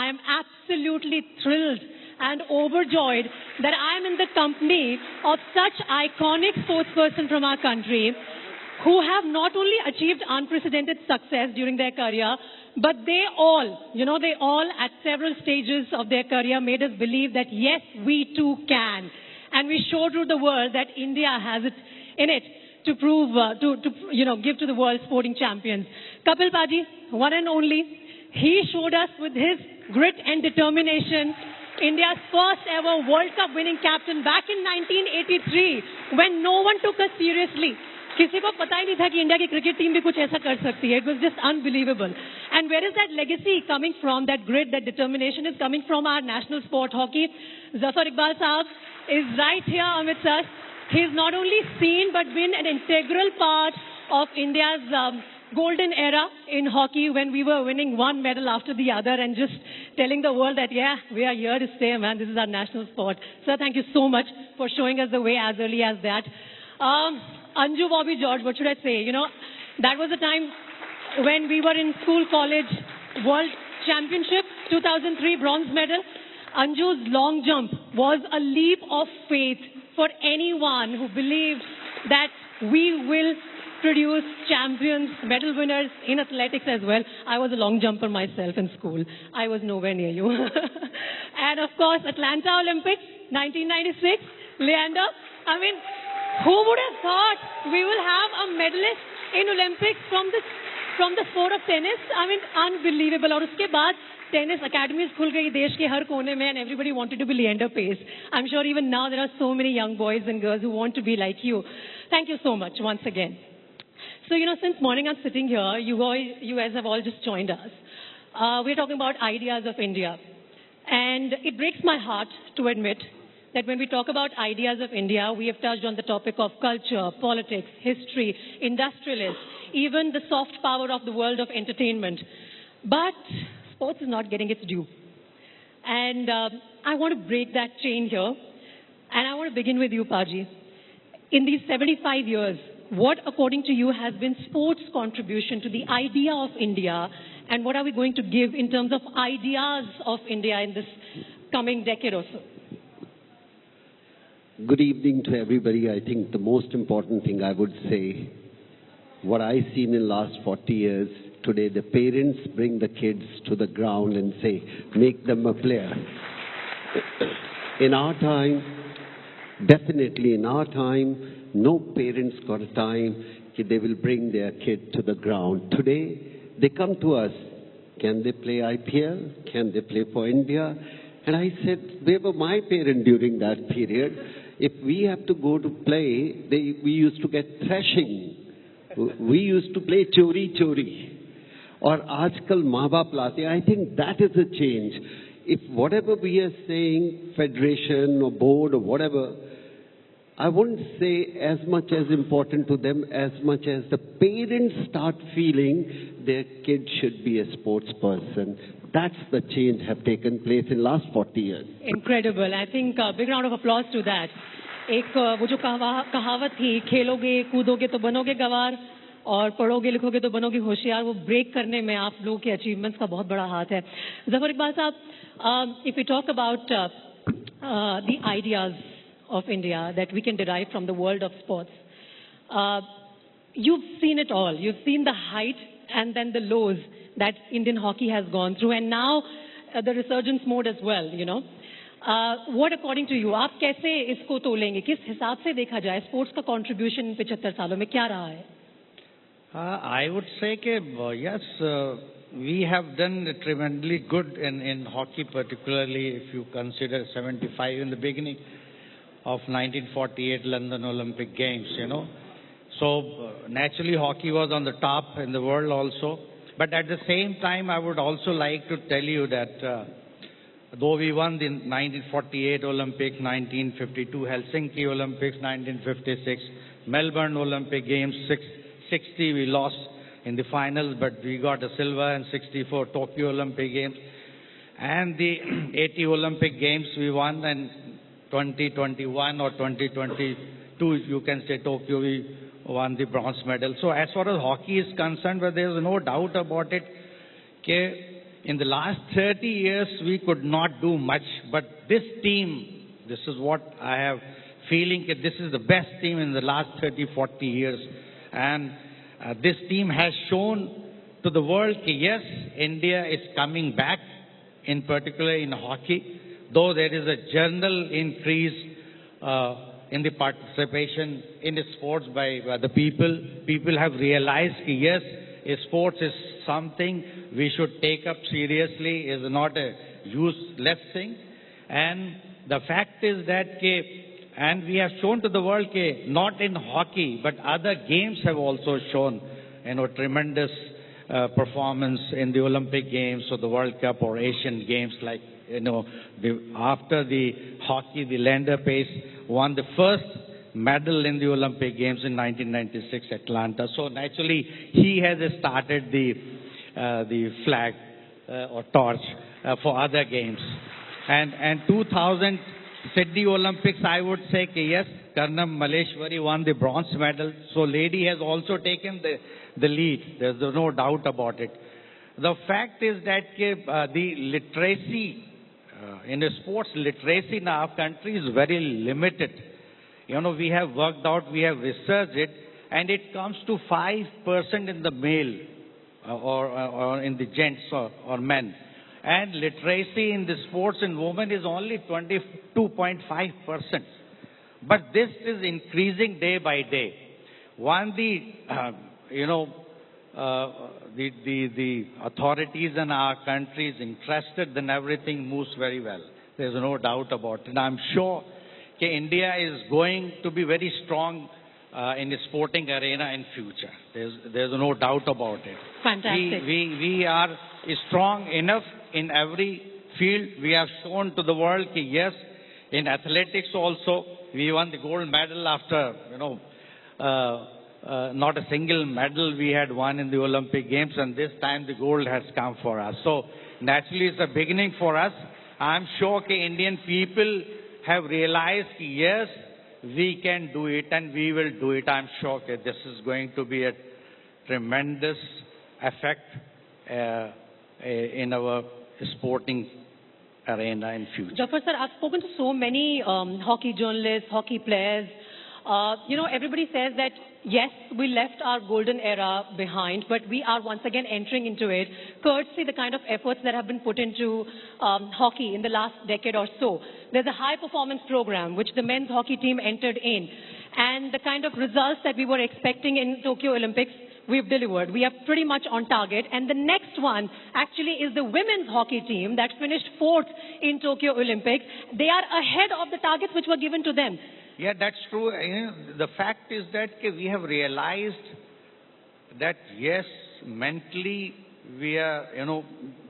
I am absolutely thrilled and overjoyed that I am in the company of such iconic sportsperson from our country who have not only achieved unprecedented success during their career, but they all at several stages of their career made us believe that yes, we too can. And we showed to the world that India has it in it to prove, give to the world sporting champions. Kapil Paji, one and only, he showed us with his grit and determination India's first ever World Cup winning captain back in 1983 when no one took us seriously. किसी को पता ही नहीं था कि India की cricket team भी कुछ ऐसा कर सकती है. It was just unbelievable. And where is that legacy coming from? That grit, that determination is coming from our national sport, hockey. Zafar Iqbal Saab is right here amidst us. He's not only seen but been an integral part of India's golden era in hockey when we were winning one medal after the other and just telling the world that, yeah, we are here to stay, man. This is our national sport. Sir, thank you so much for showing us the way as early as that. Anju, Bobby, George, what should I say? That was a time when we were in school, college, World Championship, 2003 bronze medal. Anju's long jump was a leap of faith for anyone who believed that we will produce champions, medal winners in athletics as well. I was a long jumper myself in school. I was nowhere near you. And of course, Atlanta Olympics, 1996, Leander. I mean, who would have thought we will have a medalist in Olympics from the sport of tennis? I mean, unbelievable. और उसके बाद tennis academies खुल गई देश के हर कोने में and everybody wanted to be Leander Pace. I'm sure even now there are so many young boys and girls who want to be like you. Thank you so much once again. So, since morning I'm sitting here, you guys have all just joined us. We're talking about ideas of India. And it breaks my heart to admit that when we talk about ideas of India, we have touched on the topic of culture, politics, history, industrialists, even the soft power of the world of entertainment. But sports is not getting its due. And I want to break that chain here. And I want to begin with you, Paji. In these 75 years, what, according to you, has been sports' contribution to the idea of India, and what are we going to give in terms of ideas of India in this coming decade or so? Good evening to everybody. I think the most important thing I would say, what I've seen in the last 40 years, today the parents bring the kids to the ground and say, make them a player. In our time, definitely in our time, no parents got a time that they will bring their kid to the ground. Today, they come to us. Can they play IPL? Can they play for India? And I said, they were my parents during that period. If we have to go to play, we used to get thrashing. We used to play chori. Or aajkal maa baap laate. I think that is a change. If whatever we are saying, federation or board or whatever, I wouldn't say as much as important to them as much as the parents start feeling their kid should be a sports person. That's the change have taken place in the last 40 years. Incredible. I think a big round of applause to that. एक वो जो कहावत थी, खेलोगे कूदोगे तो बनोगे गवार और पढ़ोगे लिखोगे तो बनोगे होशियार, वो ब्रेक करने में आप लोगों के अचीवमेंट्स का बहुत बड़ा हाथ है. ज़फ़र इकबाल साहब, if we talk about the ideas of India that we can derive from the world of sports, you've seen it all. You've seen the height and then the lows that Indian hockey has gone through, and now the resurgence mode as well, What, according to you, आप कैसे इसको तोलेंगे? किस हिसाब से देखा जाए sports का contribution 75 सालों में क्या रहा है? I would say that, yes, we have done tremendously good in hockey, particularly if you consider 75 in the beginning of 1948 London Olympic Games, So naturally hockey was on the top in the world also. But at the same time, I would also like to tell you that though we won the 1948 Olympics, 1952 Helsinki Olympics, 1956 Melbourne Olympic Games, 60 we lost in the finals, but we got a silver, and 64 Tokyo Olympic Games. And the 80 Olympic Games we won, and 2021 or 2022, you can say Tokyo, we won the bronze medal. So as far as hockey is concerned, but there is no doubt about it, in the last 30 years, we could not do much, but this team, this is what I have feeling that this is the best team in the last 30, 40 years. And this team has shown to the world that yes, India is coming back, in particular in hockey, though there is a general increase in the participation in the sports by the people. People have realized that yes, sports is something we should take up seriously, is not a useless thing. And the fact is that, and we have shown to the world that not in hockey, but other games have also shown, tremendous performance in the Olympic Games or the World Cup or Asian Games. Like, after the hockey, the Lander Pace won the first medal in the Olympic Games in 1996 Atlanta. So naturally, he has started the flag or torch for other games. And 2000 Sydney Olympics, I would say, yes, Karnam Maleshwari won the bronze medal. So lady has also taken the lead. There's no doubt about it. The fact is that the literacy, in the sports literacy in our country is very limited. We have worked out, we have researched it, and it comes to 5% in the male or in the gents or men. And literacy in the sports in women is only 22.5%. But this is increasing day by day. One, the authorities in our country is interested, then everything moves very well. There's no doubt about it. And I'm sure India is going to be very strong in the sporting arena in future. There's no doubt about it. Fantastic. We are strong enough in every field. We have shown to the world that yes, in athletics also, we won the gold medal after, not a single medal we had won in the Olympic Games, and this time the gold has come for us. So naturally it's a beginning for us. I'm sure that Indian people have realized, yes, we can do it and we will do it. I'm sure that this is going to be a tremendous effect in our sporting arena in future. Jafar sir, I've spoken to so many hockey journalists, hockey players. Everybody says that yes, we left our golden era behind, but we are once again entering into it, courtesy the kind of efforts that have been put into hockey in the last decade or so. There's a high performance program which the men's hockey team entered in, and the kind of results that we were expecting in Tokyo Olympics, we've delivered. We are pretty much on target. And the next one actually is the women's hockey team that finished 4th in Tokyo Olympics. They are ahead of the targets which were given to them. Yeah, that's true. The fact is that we have realized that yes, mentally we are,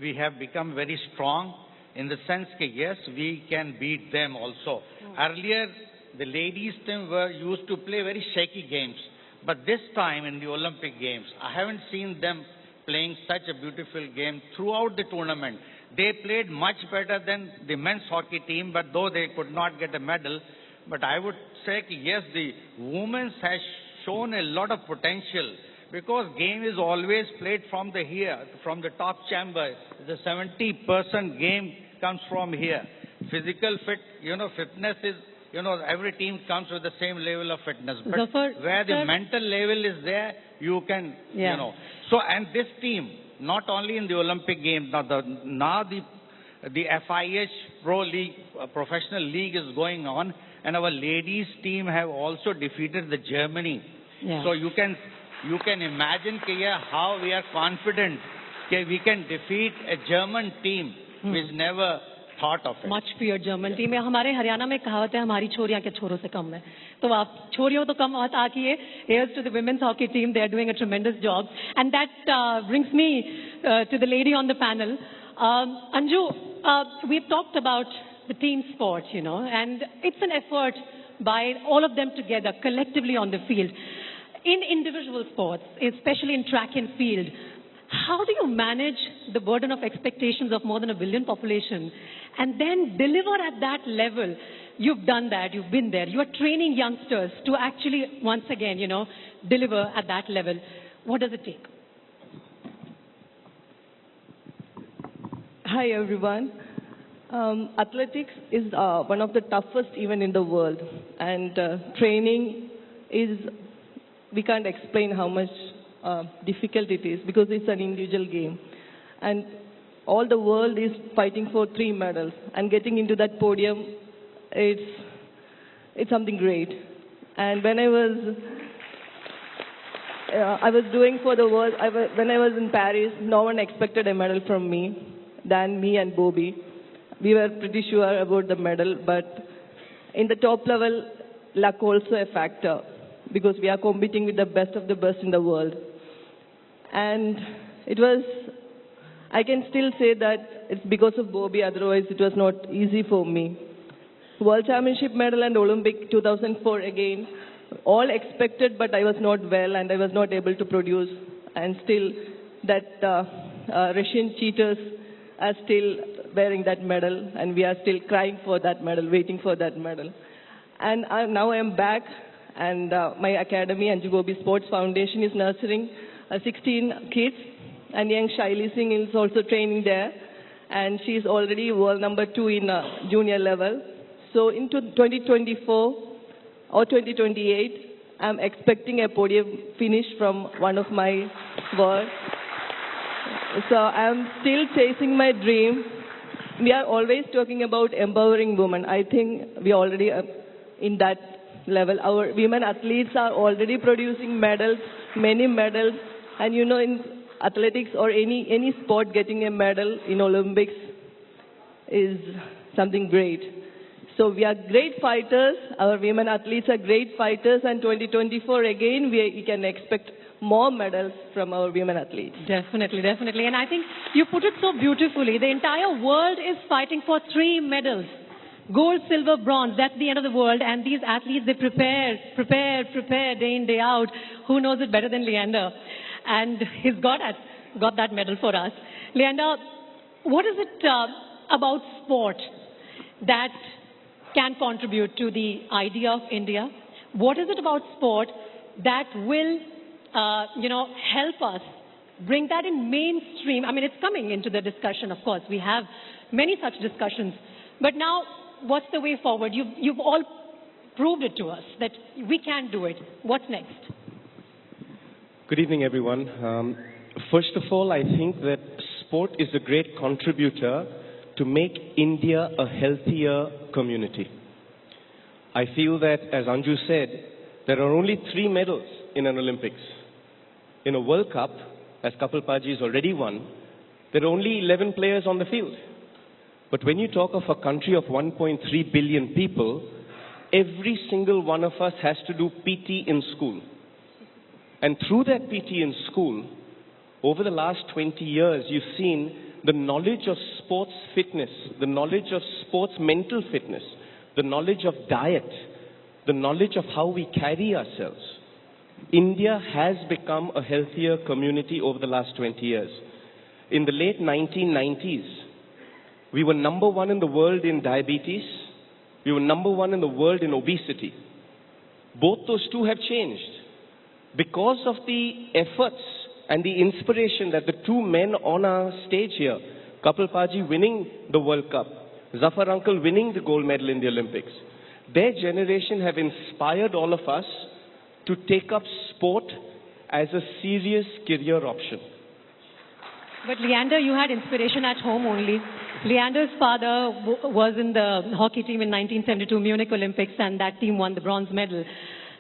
we have become very strong in the sense that yes, we can beat them also. Earlier, the ladies team were used to play very shaky games. But this time in the Olympic Games, I haven't seen them playing such a beautiful game throughout the tournament. They played much better than the men's hockey team, but though they could not get a medal, but I would say, yes, the women's has shown a lot of potential because game is always played from the top chamber. The 70% game comes from here. Physical fitness is, every team comes with the same level of fitness. But where the mental level is there, you can, So, and this team, not only in the Olympic Games, now the FIH Pro League, professional league is going on, and our ladies team have also defeated the Germany. Yeah. So you can imagine how we are confident that we can defeat a German team which never thought of it. Much feared German team. हमारे हरियाणा में कहावत है हमारी छोरियां के छोरों से कम है. तो आप छोरियों तो कम मत आकिए. Here's to the women's hockey team. They are doing a tremendous job. And that brings me to the lady on the panel. Anju, we've talked about the team sport, and it's an effort by all of them together, collectively on the field. In individual sports, especially in track and field, how do you manage the burden of expectations of more than 1 billion population and then deliver at that level? You've done that, you've been there. You are training youngsters to actually, once again, deliver at that level. What does it take? Hi everyone. Athletics is one of the toughest event in the world, and training is, we can't explain how much difficult it is because it's an individual game, and all the world is fighting for 3 medals, and getting into that podium, it's something great. And when I was doing for the world, when I was in Paris, no one expected a medal from me than me and Bobby. We were pretty sure about the medal, but in the top level, luck also a factor because we are competing with the best of the best in the world. And I can still say that it's because of Bobby, otherwise it was not easy for me. World Championship medal and Olympic 2004 again, all expected, but I was not well and I was not able to produce. And still, that Russian cheaters are still wearing that medal, and we are still crying for that medal, waiting for that medal. And now I am back, and my academy, Anju Sports Foundation, is nurturing 16 kids, and young Shaili Singh is also training there, and she is already world number 2 in junior level. So into 2024 or 2028, I'm expecting a podium finish from one of my world. So I'm still chasing my dream. We are always talking about empowering women. I think we are already in that level. Our women athletes are already producing medals, many medals. And you know, in athletics or any sport, getting a medal in Olympics is something great. So we are great fighters. Our women athletes are great fighters. And 2024 again, we can expect more medals from our women athletes. Definitely, definitely. And I think you put it so beautifully. The entire world is fighting for 3 medals. Gold, silver, bronze. That's the end of the world. And these athletes, they prepare day in, day out. Who knows it better than Leander? And he's got that medal for us. Leander, what is it about sport that can contribute to the idea of India? What is it about sport that will help us bring that in mainstream? I mean, it's coming into the discussion, of course. We have many such discussions. But now, what's the way forward? You've all proved it to us that we can do it. What's next? Good evening, everyone. First of all, I think that sport is a great contributor to make India a healthier community. I feel that, as Anju said, there are only 3 medals in an Olympics. In a World Cup, as Kapil Paji has already won, there are only 11 players on the field. But when you talk of a country of 1.3 billion people, every single one of us has to do PT in school. And through that PT in school, over the last 20 years, you've seen the knowledge of sports fitness, the knowledge of sports mental fitness, the knowledge of diet, the knowledge of how we carry ourselves. India has become a healthier community over the last 20 years. In the late 1990s, we were number 1 in the world in diabetes. We were number 1 in the world in obesity. Both those two have changed because of the efforts and the inspiration that the 2 men on our stage here, Kapil Paji winning the World Cup, Zafar Uncle winning the gold medal in the Olympics, their generation have inspired all of us to take up sport as a serious career option. But Leander, you had inspiration at home only. Leander's father was in the hockey team in 1972 Munich Olympics, and that team won the bronze medal.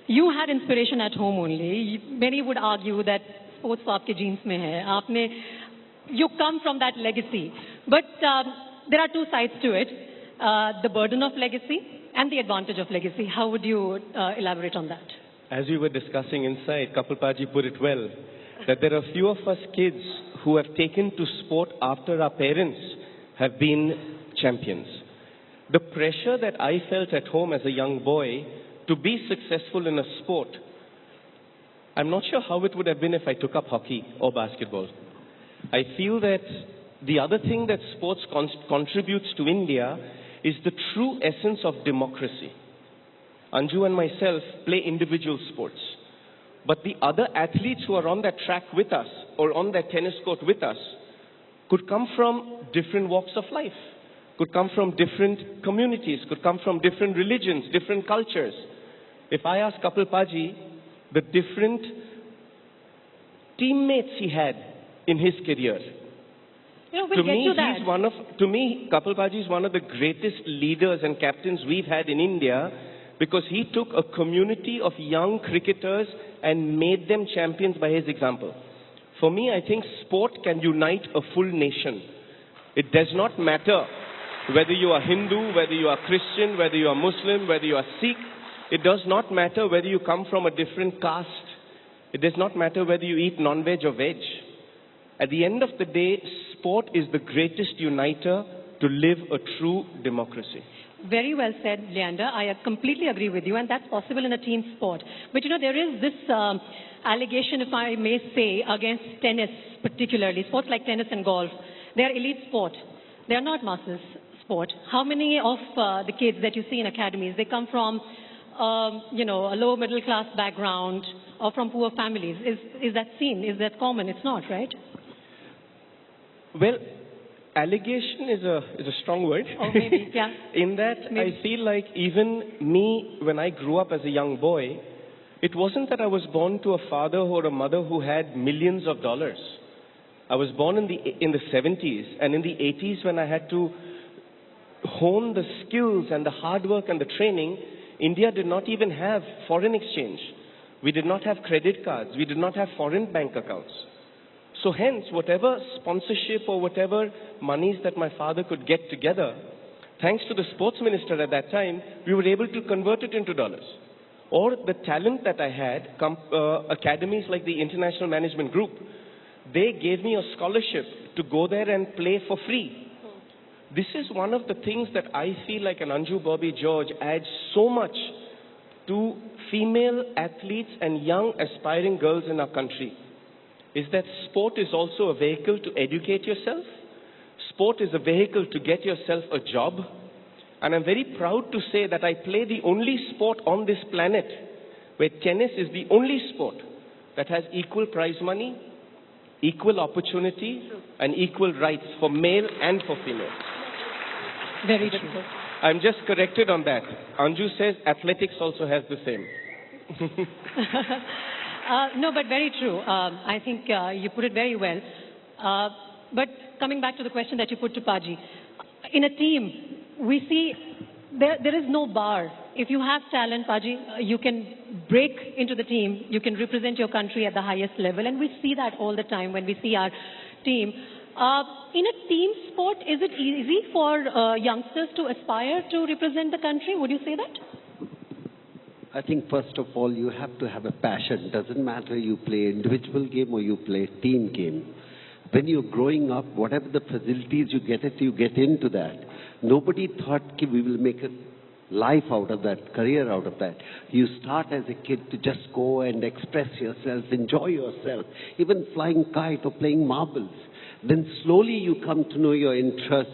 You had inspiration at home only. Many would argue that sports to aapke genes mein hai. You come from that legacy. But there are 2 sides to it. The burden of legacy and the advantage of legacy. How would you elaborate on that? As we were discussing inside, Kapil Paji put it well, that there are few of us kids who have taken to sport after our parents have been champions. The pressure that I felt at home as a young boy to be successful in a sport, I'm not sure how it would have been if I took up hockey or basketball. I feel that the other thing that sports contributes to India is the true essence of democracy. Anju and myself play individual sports. But the other athletes who are on that track with us or on that tennis court with us could come from different walks of life, could come from different communities, could come from different religions, different cultures. If I ask Kapil Paji the different teammates he had in his career, We'll get to that. To me, Kapil Paji is one of the greatest leaders and captains we've had in India, because he took a community of young cricketers and made them champions by his example. For me, I think sport can unite a full nation. It does not matter whether you are Hindu, whether you are Christian, whether you are Muslim, whether you are Sikh. It does not matter whether you come from a different caste. It does not matter whether you eat non-veg or veg. At the end of the day, sport is the greatest uniter to live a true democracy. Very well said, Leander. I completely agree with you, and that's possible in a team sport. But there is this allegation, if I may say, against tennis particularly. Sports like tennis and golf, they are elite sport. They are not masters sport. How many of the kids that you see in academies, they come from, a low middle class background or from poor families? Is that seen? Is that common? It's not, right? Well, allegation is a strong word. Oh, maybe, yeah. In that, maybe. I feel like even me, when I grew up as a young boy, it wasn't that I was born to a father or a mother who had millions of dollars. I was born in the 70s, and in the 80s, when I had to hone the skills and the hard work and the training, India did not even have foreign exchange. We did not have credit cards. We did not have foreign bank accounts. So hence, whatever sponsorship or whatever monies that my father could get together, thanks to the sports minister at that time, we were able to convert it into dollars. Or the talent that I had, academies like the International Management Group, they gave me a scholarship to go there and play for free. This is one of the things that I feel like an Anju Bobby George adds so much to female athletes and young aspiring girls in our country. Is that sport is also a vehicle to educate yourself. Sport is a vehicle to get yourself a job. And I'm very proud to say that I play the only sport on this planet where tennis is the only sport that has equal prize money, equal opportunity, and equal rights for male and for female. Very true. I'm just corrected on that. Anju says athletics also has the same. No, but very true. I think you put it very well. But coming back to the question that you put to Paji, in a team, we see there is no bar. If you have talent, Paji, you can break into the team. You can represent your country at the highest level. And we see that all the time when we see our team. In a team sport, is it easy for youngsters to aspire to represent the country? Would you say that? I think first of all, you have to have a passion. Doesn't matter you play individual game or you play team game. When you're growing up, whatever the facilities you get into that. Nobody thought we will make a life out of that, career out of that. You start as a kid to just go and express yourself, enjoy yourself, even flying kite or playing marbles. Then slowly you come to know your interests.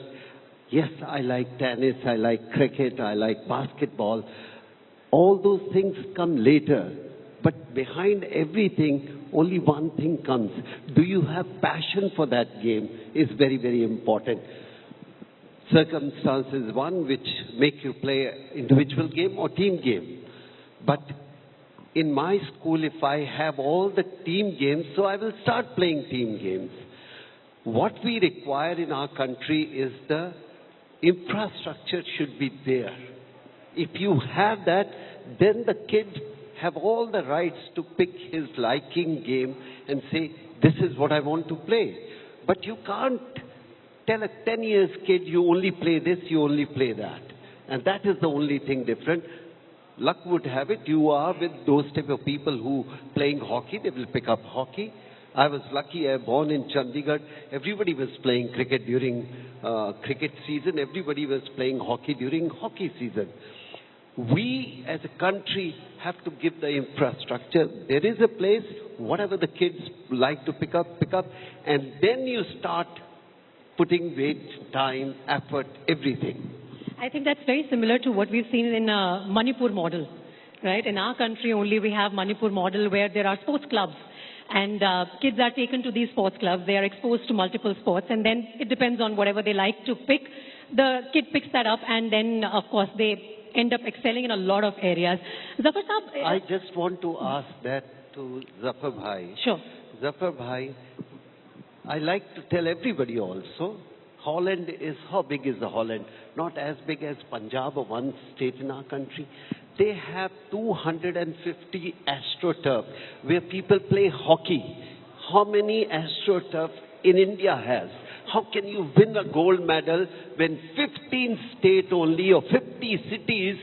Yes, I like tennis, I like cricket, I like basketball. All those things come later. But behind everything, only one thing comes. Do you have passion for that game is very, very important. Circumstances, one which make you play individual game or team game. But in my school, if I have all the team games, so I will start playing team games. What we require in our country is the infrastructure should be there. If you have that, then the kid have all the rights to pick his liking game and say, this is what I want to play. But you can't tell a 10 years kid, you only play this, you only play that. And that is the only thing different. Luck would have it, you are with those type of people who playing hockey, they will pick up hockey. I was lucky, I was born in Chandigarh. Everybody was playing cricket during cricket season. Everybody was playing hockey during hockey season. We as a country have to give the infrastructure. There is a place, whatever the kids like to pick up. And then you start putting weight, time, effort, everything. I think that's very similar to what we've seen in Manipur model, right? In our country only we have Manipur model where there are sports clubs And kids are taken to these sports clubs. They are exposed to multiple sports. And then it depends on whatever they like to pick. The kid picks that up. And then, of course, they end up excelling in a lot of areas. Zafar Saab, I just want to ask that to Zafar Bhai. Sure. Zafar Bhai, I like to tell everybody also, Holland is, how big is the Holland? Not as big as Punjab or one state in our country. They have 250 AstroTurf where people play hockey. How many AstroTurf in India has? How can you win a gold medal when 15 states only or 50 cities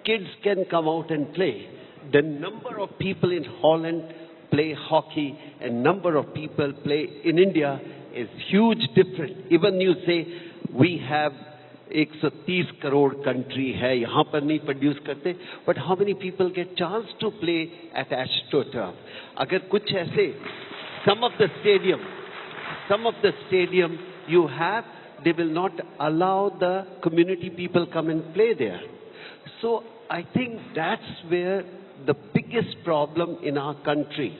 kids can come out and play? The number of people in Holland play hockey and number of people play in India is huge difference. Even you say we have 130 crore country hai, yahan par nahi produce karte, but how many people get chance to play at AstroTurf? Agar kuch aise, some of the stadium you have, they will not allow the community people come and play there. So I think that's where the biggest problem in our country.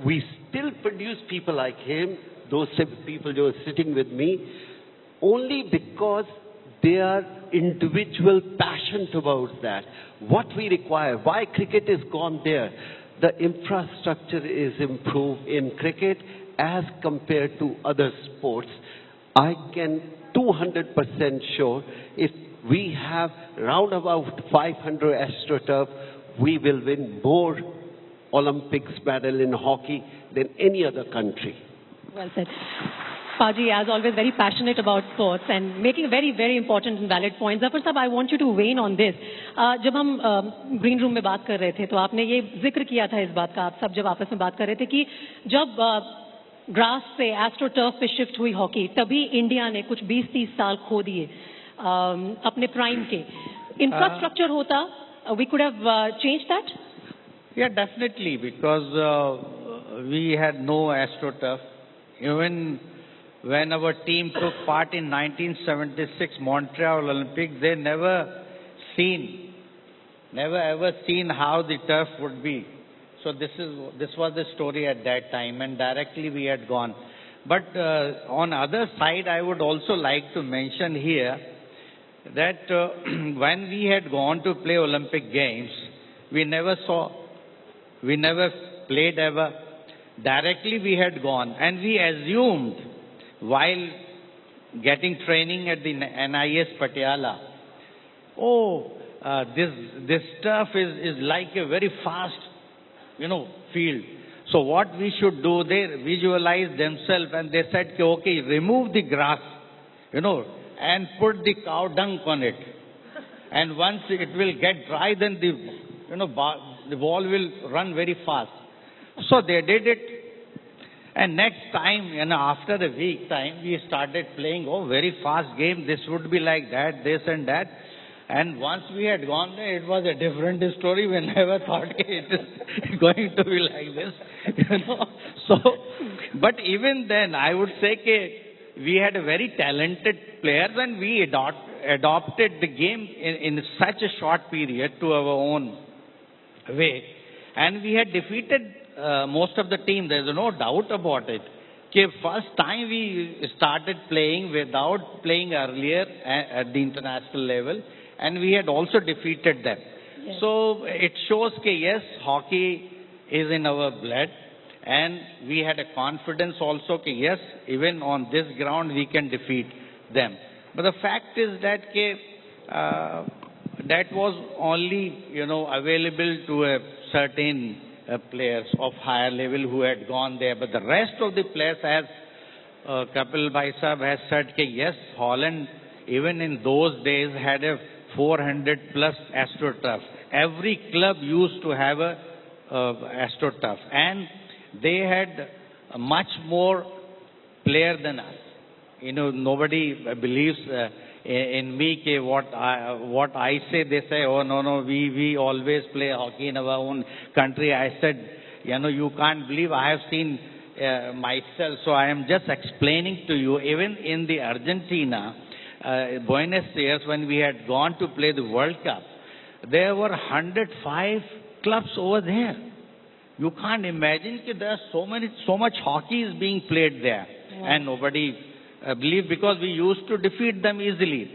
We still produce people like him, those people who are sitting with me, only because they are individual passionate about that. What we require, why cricket is gone there? The infrastructure is improved in cricket as compared to other sports. I can 200% sure if we have round about 500 AstroTurf, we will win more Olympics medal in hockey than any other country. Well said. Paji, as always, very passionate about sports and making very, very important and valid points. Zafar Saab, I want you to weigh in on this. जब हम green room में बात कर रहे थे, तो आपने ये जिक्र किया था इस बात का, आप सब जब आपस में बात कर रहे थे कि जब ग्रास से AstroTurf पे शिफ्ट हुई हॉकी, तभी इंडिया ने कुछ 20-30 साल खो दिए अपने प्राइम के. Infrastructure होता, we could have changed that? Yeah, definitely, because we had no AstroTurf. Even when our team took part in 1976 Montreal Olympics, they never ever seen how the turf would be. So this was the story at that time, and directly we had gone. But on other side, I would also like to mention here that when we had gone to play Olympic Games, we never played ever. Directly we had gone, and we assumed while getting training at the NIS Patiala, this turf is like a very fast, field. So what we should do, they visualized themselves and they said, okay, remove the grass, and put the cow dung on it. And once it will get dry, then the ball will run very fast. So they did it. And next time, after a week time, we started playing, very fast game. This would be like that, this and that. And once we had gone there, it was a different story. We never thought it is going to be like this, So, but even then, I would say we had a very talented players, and we adopted the game in such a short period to our own way. And we had defeated most of the team. There's no doubt about it. First time we started playing without playing earlier at the international level, and we had also defeated them. Yes. So it shows yes, hockey is in our blood, and we had a confidence also yes, even on this ground we can defeat them. But the fact is that that was only available to a certain players of higher level who had gone there. But the rest of the players, as Kapil Bhai Sahab has said, yes, Holland, even in those days, had a 400 plus AstroTurf. Every club used to have a AstroTurf. And they had much more player than us. Nobody believes in me, what I say, they say, no, we always play hockey in our own country. I said, you can't believe, I have seen myself. So I am just explaining to you, even in the Argentina, Buenos Aires, when we had gone to play the World Cup, there were 105 clubs over there. You can't imagine that there are so much hockey is being played there. Wow. And nobody believed, because we used to defeat them easily.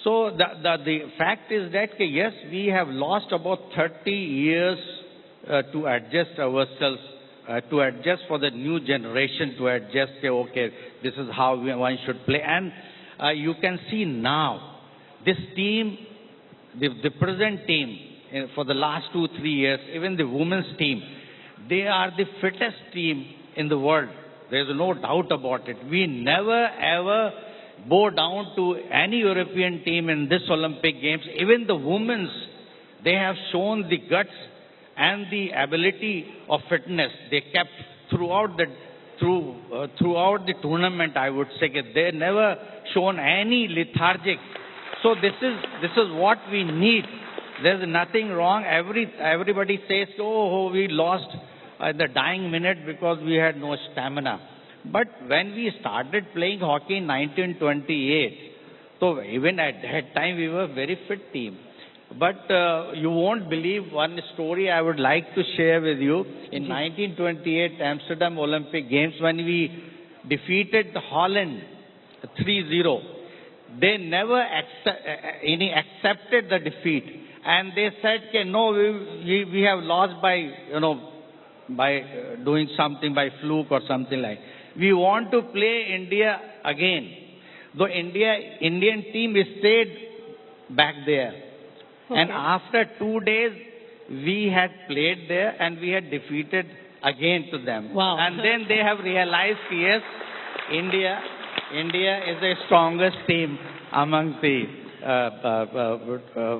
So the fact is that, yes, we have lost about 30 years to adjust ourselves, to adjust for the new generation, to adjust, okay, this is how one should play. And you can see now, this team, the present team, for the last 2-3 years, even the women's team, they are the fittest team in the world. There is no doubt about it. We never ever bow down to any European team in this Olympic Games. Even the women's, they have shown the guts and the ability of fitness. They kept throughout the tournament, I would say. They never shown any lethargic. So this is what we need. There's nothing wrong. Everybody says, oh, we lost at the dying minute because we had no stamina. But when we started playing hockey in 1928, so even at that time we were a very fit team. But you won't believe one story I would like to share with you. In 1928 Amsterdam Olympic Games, when we defeated Holland 3-0, they never accepted the defeat. And they said, no, we have lost by, by doing something, by fluke or something like. We want to play India again. The Indian team stayed back there. Okay. And after 2 days, we had played there and we had defeated again to them. Wow. And then they have realized, yes, India is the strongest team among the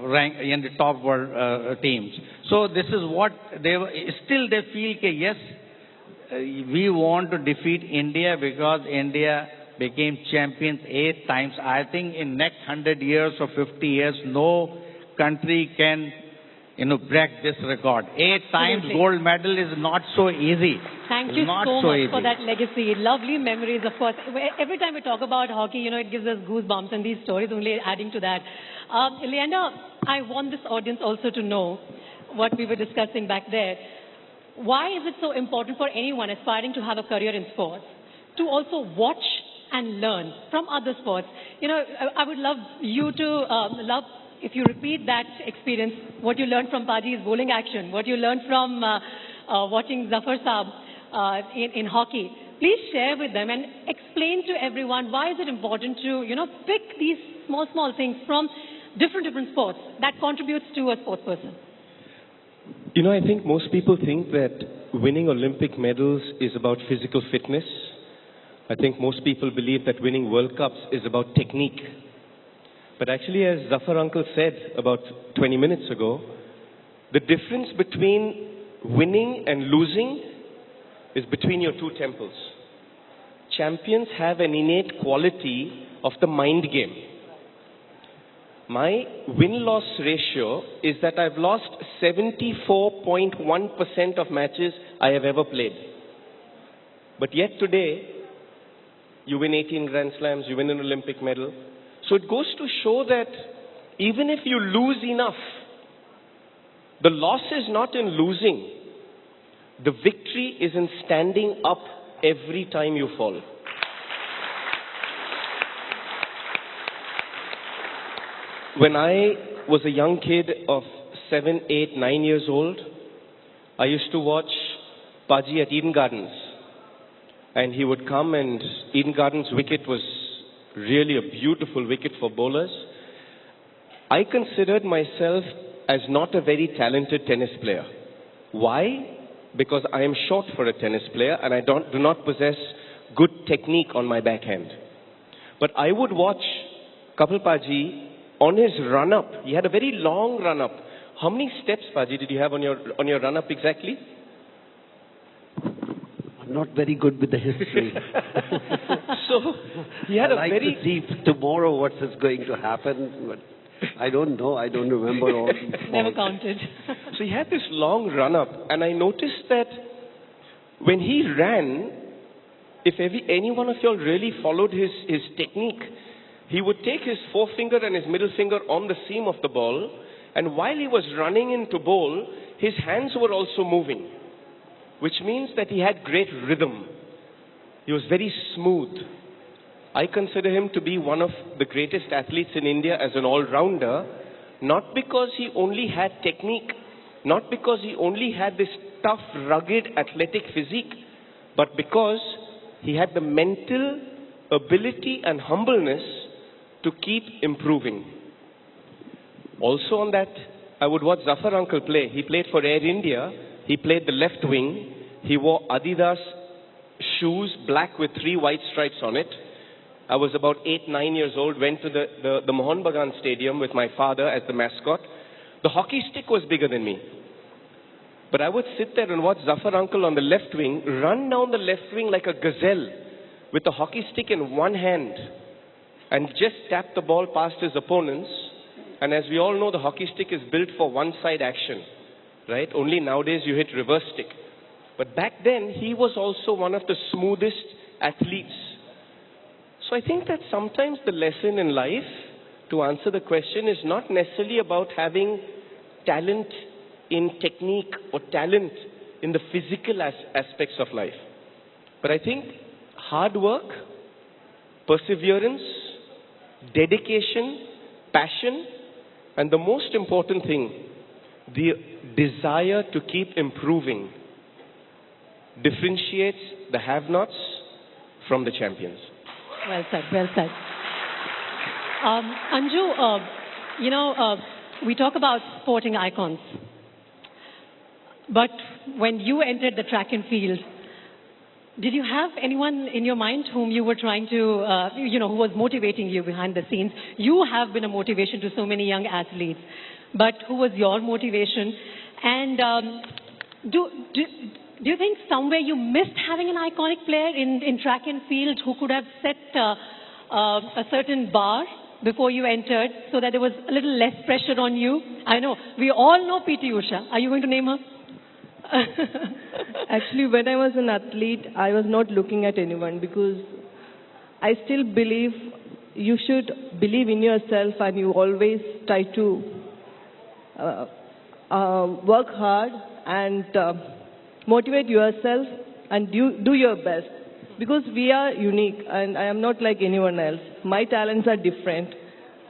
rank in the top world teams. So this is what they feel, yes, we want to defeat India because India became champions 8 times. I think in next 100 years or 50 years, no country can, break this record. 8 times gold medal is not so easy. Thank you so much for that legacy. Lovely memories, of course. Every time we talk about hockey, it gives us goosebumps, and these stories only adding to that. Leander, I want this audience also to know what we were discussing back there. Why is it so important for anyone aspiring to have a career in sports to also watch and learn from other sports? I would love you to if you repeat that experience, what you learned from Paji's bowling action, what you learned from watching Zafar Saab in hockey. Please share with them and explain to everyone why is it important to, pick these small things from different sports that contributes to a sports person. I think most people think that winning Olympic medals is about physical fitness. I think most people believe that winning World Cups is about technique. But actually, as Zafar uncle said about 20 minutes ago, the difference between winning and losing is between your two temples. Champions have an innate quality of the mind game. My win-loss ratio is that I've lost 74.1% of matches I have ever played. But yet today, you win 18 Grand Slams, you win an Olympic medal. So it goes to show that even if you lose enough, the loss is not in losing. The victory is in standing up every time you fall. When I was a young kid of 7, 8, 9 years old, I used to watch Paji at Eden Gardens. And he would come, and Eden Gardens wicket was really a beautiful wicket for bowlers. I considered myself as not a very talented tennis player. Why? Because I am short for a tennis player and I do not possess good technique on my backhand. But I would watch Kapil Paji on his run-up. He had a very long run-up. How many steps, Paji, did you have on your run-up exactly? I'm not very good with the history. So he had I like to see tomorrow what is going to happen, but I don't know. I don't remember all these points. Never counted. So he had this long run-up, and I noticed that when he ran, if any one of y'all really followed his technique, he would take his forefinger and his middle finger on the seam of the ball, and while he was running into bowl, his hands were also moving. which means that he had great rhythm. He was very smooth. I consider him to be one of the greatest athletes in India as an all-rounder, not because he only had technique, not because he only had this tough, rugged, athletic physique, but because he had the mental ability and humbleness to keep improving. Also on that, I would watch Zafar uncle play. He played for Air India. He played the left wing. He wore Adidas shoes, black with 3 white stripes on it. I was about 8, 9 years old, went to the Mohan Bagan Stadium with my father as the mascot. The hockey stick was bigger than me. But I would sit there and watch Zafar uncle on the left wing run down the left wing like a gazelle with the hockey stick in one hand and just tap the ball past his opponents. And as we all know, the hockey stick is built for one-side action, right? Only nowadays you hit reverse stick. But back then, he was also one of the smoothest athletes. So I think that sometimes the lesson in life, to answer the question, is not necessarily about having talent in technique or talent in the physical aspects of life. But I think hard work, perseverance, dedication, passion, and the most important thing, the desire to keep improving, differentiates the have-nots from the champions. Well said, well said. Anju, we talk about sporting icons. But when you entered the track and field, did you have anyone in your mind whom you were trying to, who was motivating you behind the scenes? You have been a motivation to so many young athletes. But who was your motivation? And do you think somewhere you missed having an iconic player in track and field who could have set a certain bar before you entered so that there was a little less pressure on you? I know, we all know P.T. Usha. Are you going to name her? Actually, when I was an athlete, I was not looking at anyone because I still believe you should believe in yourself and you always try to work hard and motivate yourself and do your best. Because we are unique and I am not like anyone else. My talents are different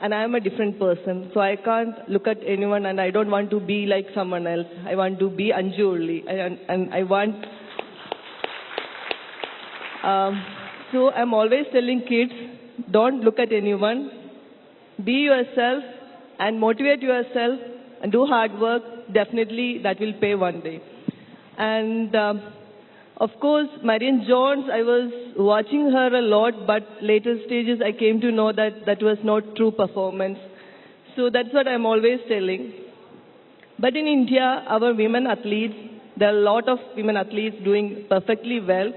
and I am a different person. So I can't look at anyone and I don't want to be like someone else. I want to be Anju only. And I want... so I'm always telling kids, don't look at anyone. Be yourself and motivate yourself and do hard work. Definitely that will pay one day. And of course, Marion Jones, I was watching her a lot, but later stages I came to know that that was not true performance. So that's what I'm always telling. But in India, our women athletes, there are a lot of women athletes doing perfectly well.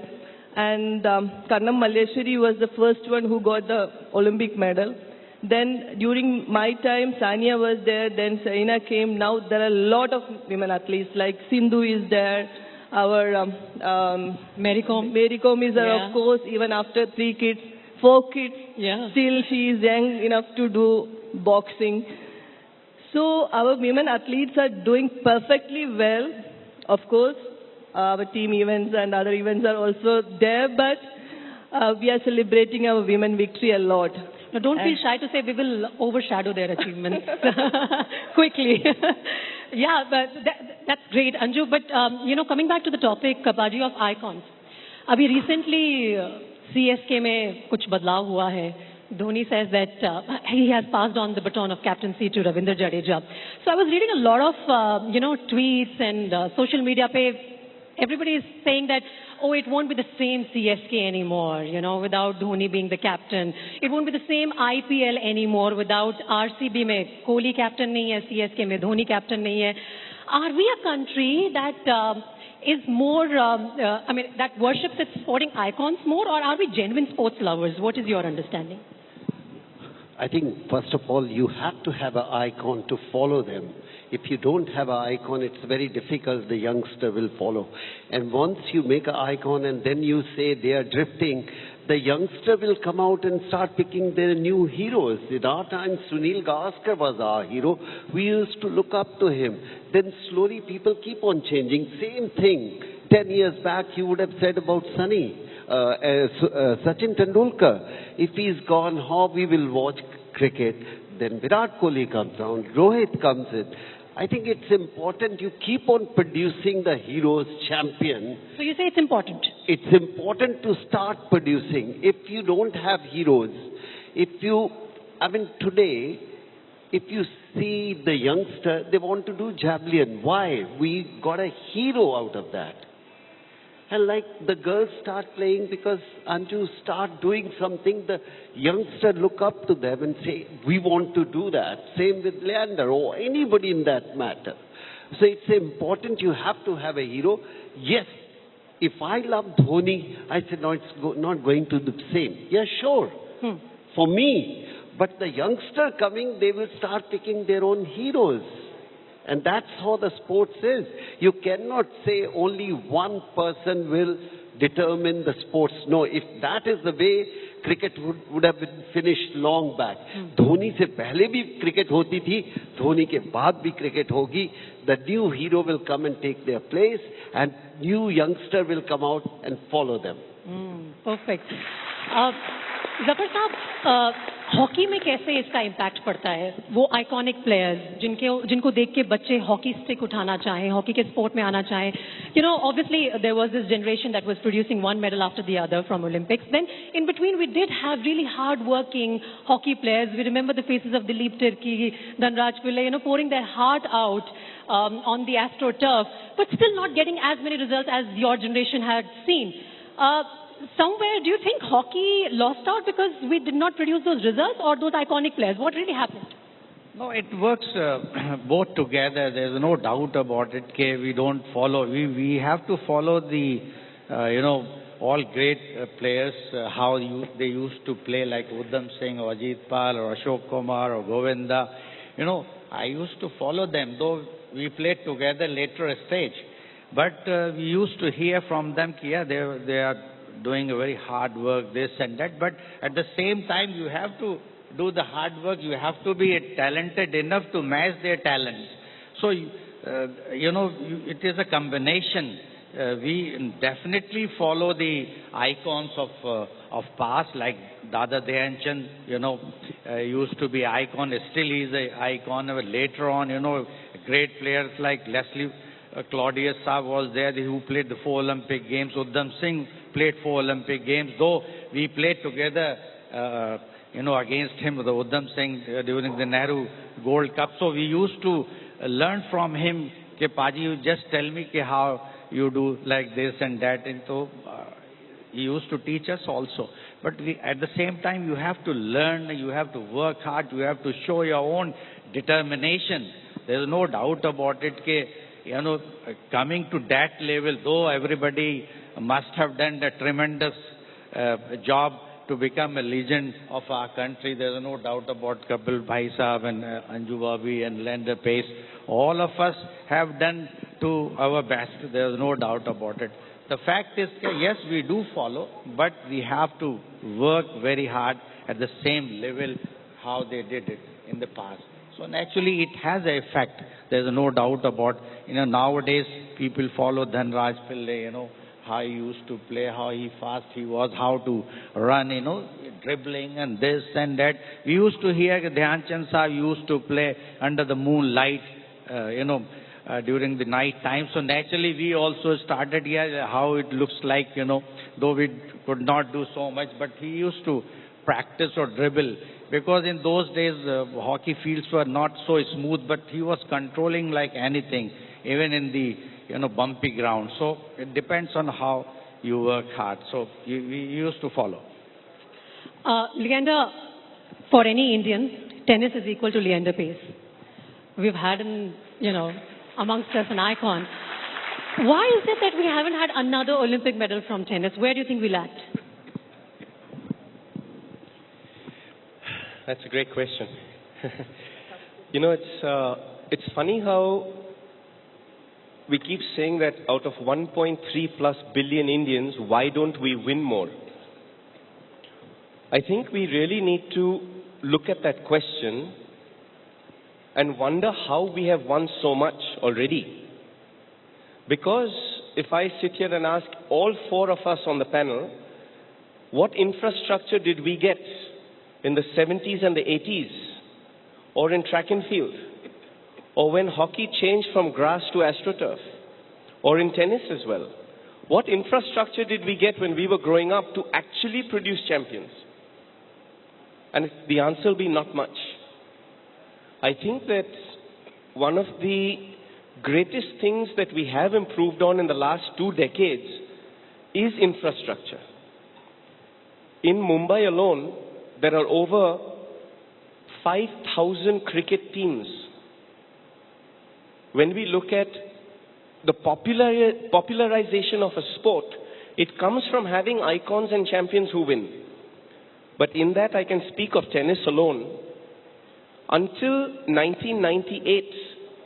And Karnam Malleshwari was the first one who got the Olympic medal. Then during my time, Sania was there, then Saina came. Now there are a lot of women athletes, like Sindhu is there. Our Mary Kom is there, of course, even after 4 kids, still she is young enough to do boxing. So our women athletes are doing perfectly well. Of course, our team events and other events are also there, but we are celebrating our women victory a lot. Now, don't feel shy to say we will overshadow their achievements quickly. Yeah, but that's great, Anju. But, coming back to the topic, Baji, of icons. Abhi recently, CSK mein kuch badlav hua hai. Dhoni says that he has passed on the baton of captaincy to Ravindra Jadeja. So I was reading a lot of, tweets and social media pe. Everybody is saying that, oh, it won't be the same CSK anymore, without Dhoni being the captain. It won't be the same IPL anymore without RCB mein Kohli captain nahi hai, CSK mein Dhoni captain nahi hai. Are we a country that is more, that worships its sporting icons more, or are we genuine sports lovers? What is your understanding? I think, first of all, you have to have an icon to follow them. If you don't have an icon, it's very difficult, the youngster will follow. And once you make an icon and then you say they are drifting, the youngster will come out and start picking their new heroes. In our time, Sunil Gavaskar was our hero. We used to look up to him. Then slowly people keep on changing. Same thing. 10 years back, you would have said about Sachin Tendulkar. If he's gone, how we will watch cricket? Then Virat Kohli comes down, Rohit comes in. I think it's important you keep on producing the heroes champion. So you say it's important? It's important to start producing. If you don't have heroes, today, if you see the youngster, they want to do javelin. Why? We got a hero out of that. And like the girls start playing because Anju start doing something, the youngster look up to them and say, we want to do that. Same with Leander or anybody in that matter. So it's important you have to have a hero. Yes, if I love Dhoni, I said, no, it's not going to be the same. Yeah, sure. For me. But the youngster coming, they will start picking their own heroes. And that's how the sports is. You cannot say only one person will determine the sports. No, if that is the way, cricket would have been finished long back. Dhoni se pehle bhi cricket hoti thi, Dhoni ke baad bhi cricket hogi. The new hero will come and take their place, and new youngster will come out and follow them. Perfect. Zafar साहब, hockey में कैसे इसका impact पड़ता है? वो iconic players जिनको देख के बच्चे हॉकी स्टिक उठाना चाहें, हॉकी के स्पोर्ट में आना चाहें. You know, obviously there was this generation that was producing one medal after the other from Olympics. Then in between we did have really hard-working hockey players. We remember the faces of Dileep Tirkey, Dhanraj Pillai, pouring their heart out on the AstroTurf, but still not getting as many results as your generation had seen. Somewhere, do you think hockey lost out because we did not produce those results or those iconic players? What really happened? No, it works both together. There's no doubt about it. We don't follow. We have to follow the, all great players, how they used to play, like Uddam Singh or Ajit Pal or Ashok Kumar or Govinda. I used to follow them, though we played together later a stage. But we used to hear from them, yeah, they are doing a very hard work, this and that. But at the same time, you have to do the hard work. You have to be talented enough to match their talents. So, it is a combination. We definitely follow the icons of past, like Dada Dhyan Chand, used to be icon. Still he is an icon. Later on, great players like Leslie Claudius Saab was there, who played the 4 Olympic Games. Uddam Singh played 4 Olympic Games, though we played together, against him, the Uddam Singh, during the Nehru Gold Cup. So we used to learn from him, ke Paji, you just tell me how you do like this and that. And so he used to teach us also. But at the same time, you have to learn, you have to work hard, you have to show your own determination. There is no doubt about it, coming to that level, though everybody must have done a tremendous job to become a legend of our country. There is no doubt about Kapil Bhai Saab and Anju Babi and Leander Pace. All of us have done to our best. There is no doubt about it. The fact is, yes, we do follow, but we have to work very hard at the same level how they did it in the past. So naturally, it has an effect. There is no doubt about, nowadays people follow Dhanraj Pillai, how he used to play, how fast he was, how to run, dribbling and this and that. We used to hear Dhyan Chand Sahab used to play under the moonlight, during the night time. So naturally, we also started here how it looks like, though we could not do so much, but he used to practice or dribble. Because in those days, hockey fields were not so smooth, but he was controlling like anything, even in the, bumpy ground. So it depends on how you work hard. So we used to follow. Leander, for any Indian, tennis is equal to Leander Pace. We've had him, amongst us an icon. Why is it that we haven't had another Olympic medal from tennis? Where do you think we lacked? That's a great question. It's funny how we keep saying that out of 1.3 plus billion Indians, why don't we win more? I think we really need to look at that question and wonder how we have won so much already. Because if I sit here and ask all four of us on the panel, what infrastructure did we get in the 70s and the 80s, or in track and field, or when hockey changed from grass to AstroTurf, or in tennis as well? What infrastructure did we get when we were growing up to actually produce champions? And the answer will be not much. I think that one of the greatest things that we have improved on in the last 2 decades is infrastructure. In Mumbai alone, there are over 5,000 cricket teams. When we look at the popularization of a sport, it comes from having icons and champions who win. But in that, I can speak of tennis alone. Until 1998,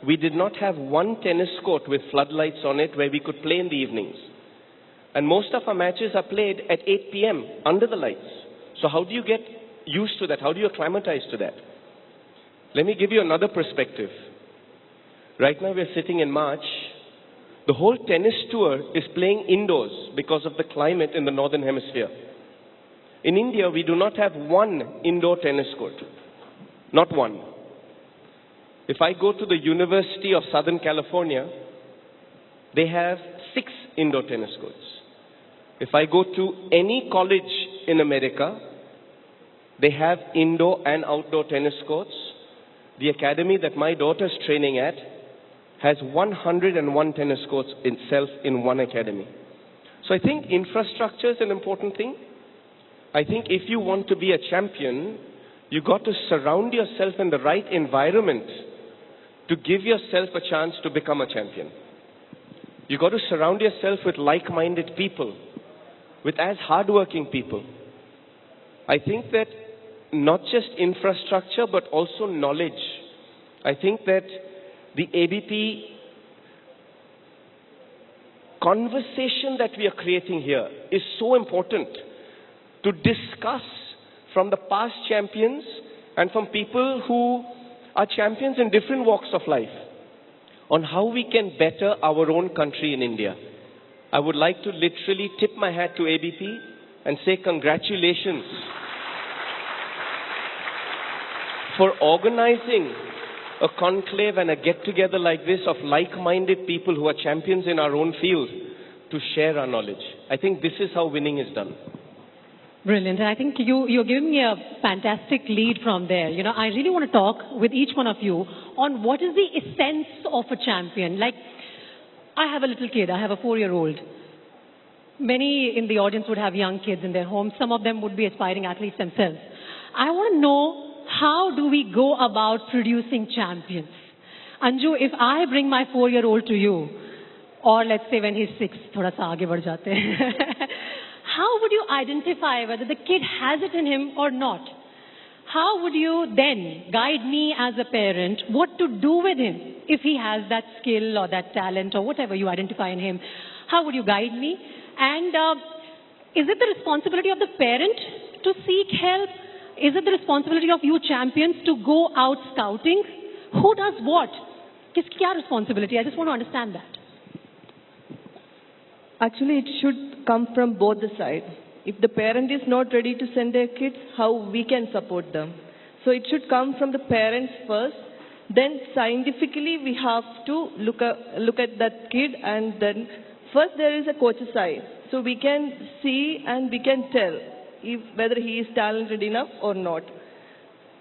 we did not have one tennis court with floodlights on it where we could play in the evenings. And most of our matches are played at 8 p.m. under the lights. So how do you get used to that? How do you acclimatize to that? Let me give you another perspective. Right now we're sitting in March. The whole tennis tour is playing indoors because of the climate in the northern hemisphere. In India, we do not have one indoor tennis court. Not one. If I go to the University of Southern California, they have 6 indoor tennis courts. If I go to any college in America, they have indoor and outdoor tennis courts. The academy that my daughter's training at has 101 tennis courts itself in one academy. So I think infrastructure is an important thing. I think if you want to be a champion, you got to surround yourself in the right environment to give yourself a chance to become a champion. You got to surround yourself with like-minded people, with as hardworking people. I think that not just infrastructure, but also knowledge. I think that the ABP conversation that we are creating here is so important to discuss from the past champions and from people who are champions in different walks of life on how we can better our own country in India. I would like to literally tip my hat to ABP and say congratulations for organizing a conclave and a get-together like this of like-minded people who are champions in our own field to share our knowledge. I think this is how winning is done. Brilliant. I think you're giving me a fantastic lead from there. You know, I really want to talk with each one of you on what is the essence of a champion. Like, I have a little kid. I have a 4-year-old. Many in the audience would have young kids in their homes. Some of them would be aspiring athletes themselves. I want to know, how do we go about producing champions? Anju, if I bring my 4-year-old to you, or let's say when he's 6, thoda sa aage badh jate hain. How would you identify whether the kid has it in him or not? How would you then guide me as a parent what to do with him if he has that skill or that talent or whatever you identify in him? How would you guide me? And is it the responsibility of the parent to seek help? Is it the responsibility of you champions to go out scouting? Who does what? Kiski kya responsibility? I just want to understand that. Actually, it should come from both the sides. If the parent is not ready to send their kids, how we can support them? So it should come from the parents first. Then scientifically, we have to look at that kid, and then first there is a coach's eye. So we can see and we can tell whether he is talented enough or not.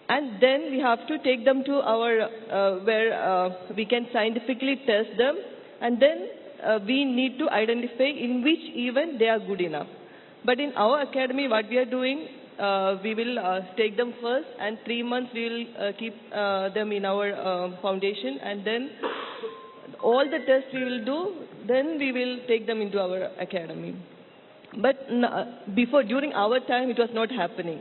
And then we have to take them to our where we can scientifically test them, and then we need to identify in which event they are good enough. But in our academy, what we are doing, we will take them first, and 3 months we will keep them in our foundation, and then all the tests we will do, then we will take them into our academy. But during our time, it was not happening.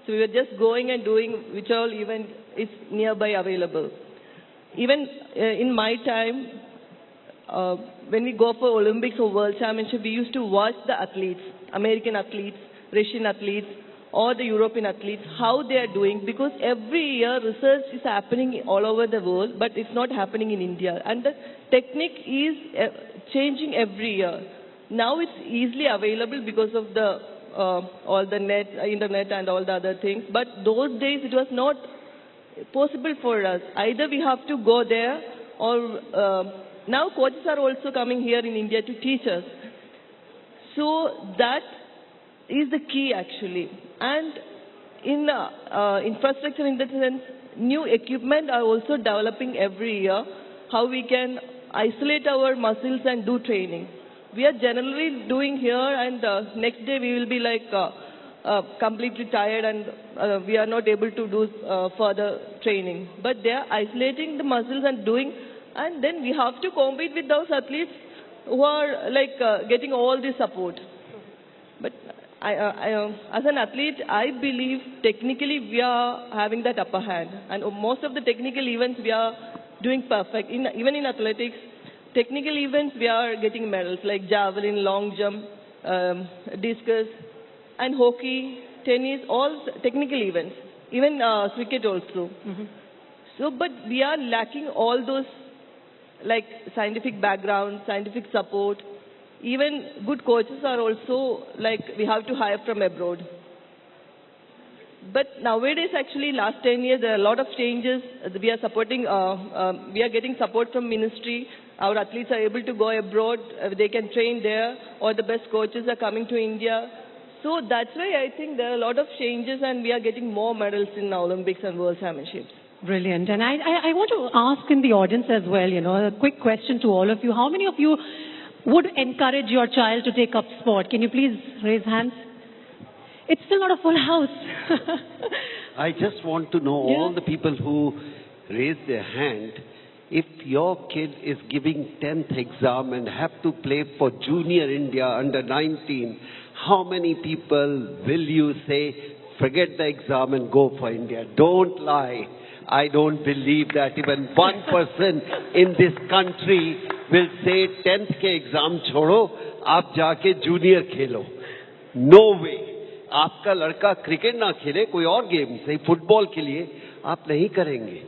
So we were just going and doing which all event is nearby available. Even in my time, when we go for Olympics or World Championship, we used to watch the athletes, American athletes, Russian athletes, or the European athletes, how they are doing, because every year research is happening all over the world, but it's not happening in India. And the technique is changing every year. Now it's easily available because of the all the internet and all the other things. But those days it was not possible for us. Either we have to go there, or now coaches are also coming here in India to teach us. So that is the key actually. And in infrastructure, in that sense, new equipment are also developing every year, how we can isolate our muscles and do training. We are generally doing here, and next day we will be like completely tired, and we are not able to do further training. But they are isolating the muscles and doing, and then we have to compete with those athletes who are like getting all this support. But as an athlete, I believe technically we are having that upper hand, and most of the technical events we are doing perfect. Even in athletics, technical events we are getting medals like javelin, long jump, discus, and hockey, tennis, all technical events. Even cricket also. So, but we are lacking all those like scientific background, scientific support. Even good coaches are also like we have to hire from abroad. But nowadays, actually, last 10 years, there are a lot of changes. We are supporting, we are getting support from ministry. Our athletes are able to go abroad. They can train there, or the best coaches are coming to India. So that's why I think there are a lot of changes, and we are getting more medals in Olympics and World Championships. Brilliant. And I want to ask in the audience as well, a quick question to all of you. How many of you would encourage your child to take up sport? Can you please raise hands? It's still not a full house. I just want to know all the people who raised their hand, if your kid is giving 10th exam and have to play for Junior India under 19, how many people will you say, forget the exam and go for India? Don't lie. I don't believe that even one person in this country will say 10th ke exam छोड़ो, आप जाके junior खेलो. No way. आपका लड़का cricket ना खेले, कोई और game से फुटबॉल के लिए आप नहीं करेंगे.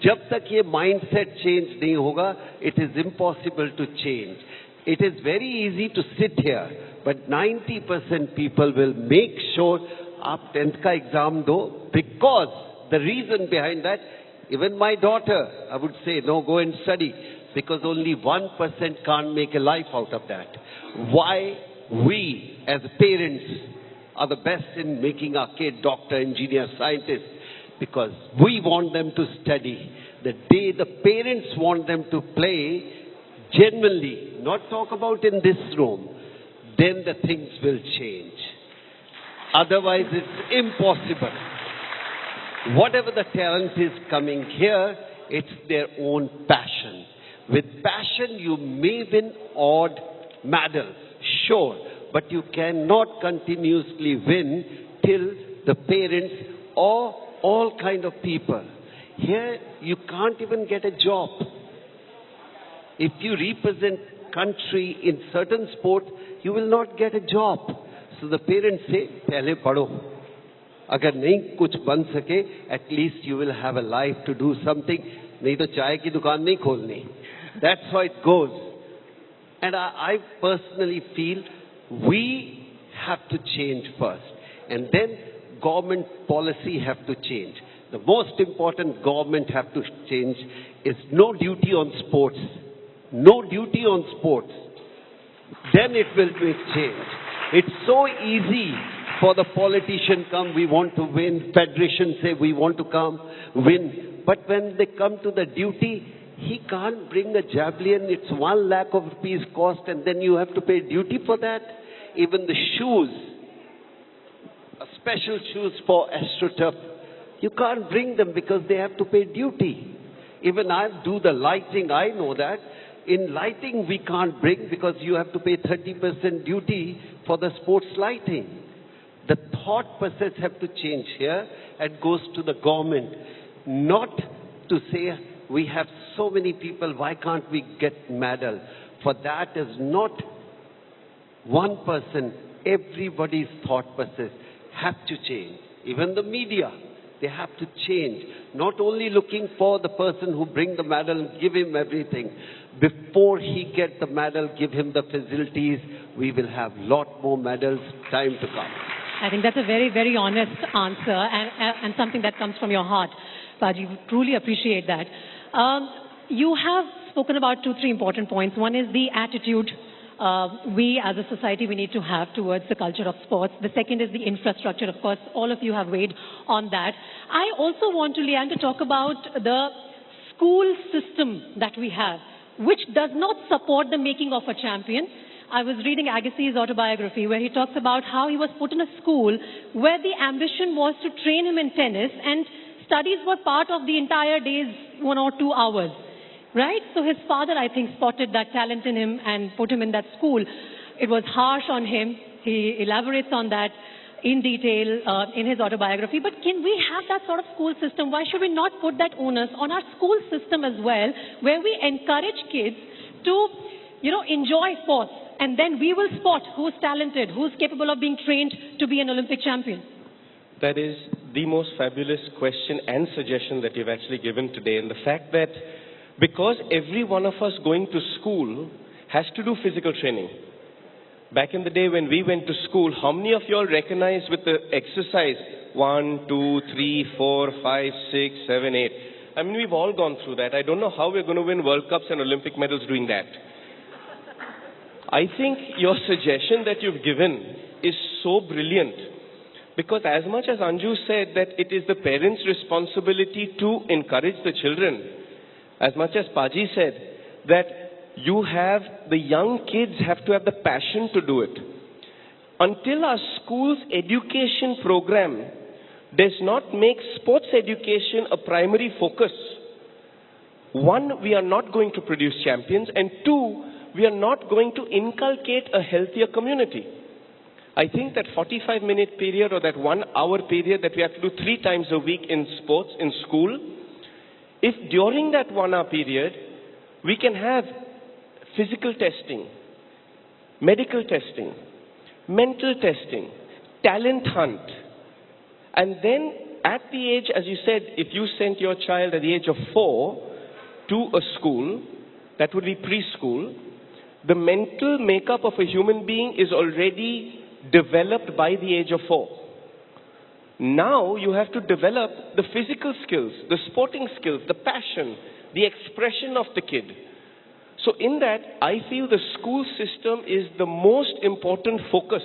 जब तक ये माइंडसेट चेंज नहीं होगा, it is impossible to change. It is very easy to sit here, but 90% people will make sure आप 10th का एग्जाम दो, because the reason behind that, even my daughter, I would say, no, go and study, because only 1% can't make a life out of that. Why we as parents are the best in making our kid doctor, engineer, scientist? Because we want them to study. The day the parents want them to play, genuinely, not talk about in this room, then the things will change. Otherwise, it's impossible. Whatever the talent is coming here, it's their own passion. With passion, you may win odd medals, sure, but you cannot continuously win till the parents or all kind of people. Here, you can't even get a job. If you represent country in certain sport, you will not get a job. So the parents say, "Pehle padho. Agar nahi kuch ban sake, at least you will have a life to do something. Nahi to chai ki dukaan nahi kholni." That's how it goes. And I personally feel we have to change first. And then government policy have to change. The most important government have to change is no duty on sports. No duty on sports. Then it will make change. It's so easy for the politician come, we want to win. Federation say we want to come, win. But when they come to the duty, he can't bring a javelin. It's 1 lakh of rupees cost, and then you have to pay duty for that. Even the shoes, special shoes for AstroTurf, you can't bring them because they have to pay duty. Even I do the lighting, I know that. In lighting, we can't bring because you have to pay 30% duty for the sports lighting. The thought process have to change here and goes to the government. Not to say we have so many people, why can't we get medal? For that is not one person, everybody's thought process have to change. Even the media, they have to change. Not only looking for the person who bring the medal and give him everything. Before he get the medal, give him the facilities. We will have lot more medals, time to come. I think that's a very, very honest answer and something that comes from your heart. Paji, truly appreciate that. You have spoken about 2-3 important points. One is the attitude we as a society we need to have towards the culture of sports. The second is the infrastructure. Of course, all of you have weighed on that. I also want to, Leanne, to talk about the school system that we have, which does not support the making of a champion. I was reading Agassi's autobiography where he talks about how he was put in a school where the ambition was to train him in tennis and studies were part of the entire day's 1 or 2 hours. Right? So his father, I think, spotted that talent in him and put him in that school. It was harsh on him. He elaborates on that in detail in his autobiography. But can we have that sort of school system? Why should we not put that onus on our school system as well, where we encourage kids to, enjoy sports? And then we will spot who's talented, who's capable of being trained to be an Olympic champion. That is the most fabulous question and suggestion that you've actually given today. And the fact that because every one of us going to school has to do physical training. Back in the day when we went to school, how many of you all recognize with the exercise 1, 2, 3, 4, 5, 6, 7, 8? I mean, we've all gone through that. I don't know how we're going to win World Cups and Olympic medals doing that. I think your suggestion that you've given is so brilliant. Because as much as Anju said that it is the parents' responsibility to encourage the children, as much as Paji said that the young kids have to have the passion to do it. Until our school's education program does not make sports education a primary focus, 1, we are not going to produce champions, and 2, we are not going to inculcate a healthier community. I think that 45-minute period or that 1 hour period that we have to do 3 times a week in sports, in school, if during that 1 hour period, we can have physical testing, medical testing, mental testing, talent hunt, and then at the age, as you said, if you sent your child at the age of 4 to a school, that would be preschool, the mental makeup of a human being is already developed by the age of 4. Now you have to develop the physical skills, the sporting skills, the passion, the expression of the kid. So in that, I feel the school system is the most important focus